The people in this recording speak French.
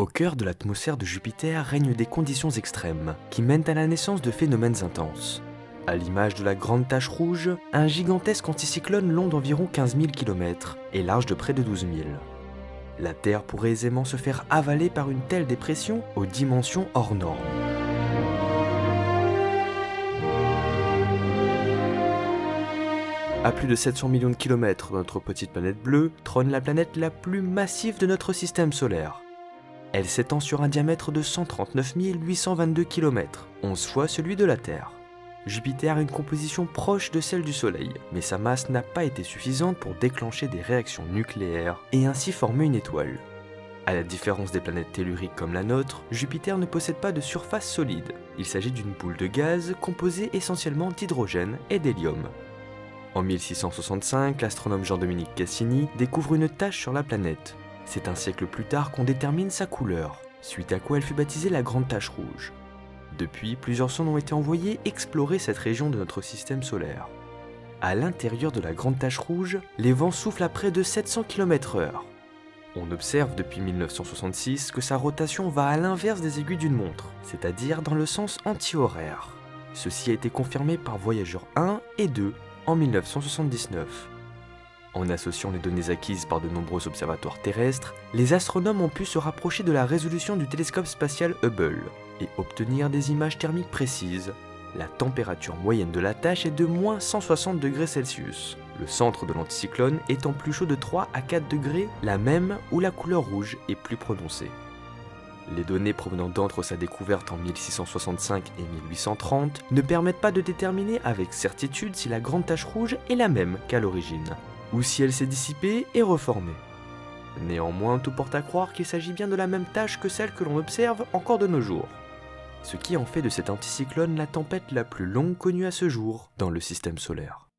Au cœur de l'atmosphère de Jupiter règnent des conditions extrêmes, qui mènent à la naissance de phénomènes intenses. À l'image de la Grande Tache Rouge, un gigantesque anticyclone long d'environ 15 000 km et large de près de 12 000. La Terre pourrait aisément se faire avaler par une telle dépression aux dimensions hors normes. À plus de 700 millions de kilomètres de notre petite planète bleue, trône la planète la plus massive de notre système solaire. Elle s'étend sur un diamètre de 139 822 km, 11 fois celui de la Terre. Jupiter a une composition proche de celle du Soleil, mais sa masse n'a pas été suffisante pour déclencher des réactions nucléaires et ainsi former une étoile. À la différence des planètes telluriques comme la nôtre, Jupiter ne possède pas de surface solide. Il s'agit d'une boule de gaz composée essentiellement d'hydrogène et d'hélium. En 1665, l'astronome Jean-Dominique Cassini découvre une tache sur la planète. C'est un siècle plus tard qu'on détermine sa couleur, suite à quoi elle fut baptisée la Grande Tache Rouge. Depuis, plusieurs sondes ont été envoyées explorer cette région de notre système solaire. À l'intérieur de la Grande Tache Rouge, les vents soufflent à près de 700 km/h. On observe depuis 1966 que sa rotation va à l'inverse des aiguilles d'une montre, c'est-à-dire dans le sens anti-horaire. Ceci a été confirmé par Voyager 1 et 2 en 1979. En associant les données acquises par de nombreux observatoires terrestres, les astronomes ont pu se rapprocher de la résolution du télescope spatial Hubble et obtenir des images thermiques précises. La température moyenne de la tache est de moins 160 degrés Celsius, le centre de l'anticyclone étant plus chaud de 3 à 4 degrés, la même où la couleur rouge est plus prononcée. Les données provenant d'entre sa découverte en 1665 et 1830 ne permettent pas de déterminer avec certitude si la Grande Tache Rouge est la même qu'à l'origine, ou si elle s'est dissipée et reformée. Néanmoins, tout porte à croire qu'il s'agit bien de la même tache que celle que l'on observe encore de nos jours. Ce qui en fait de cet anticyclone la tempête la plus longue connue à ce jour dans le système solaire.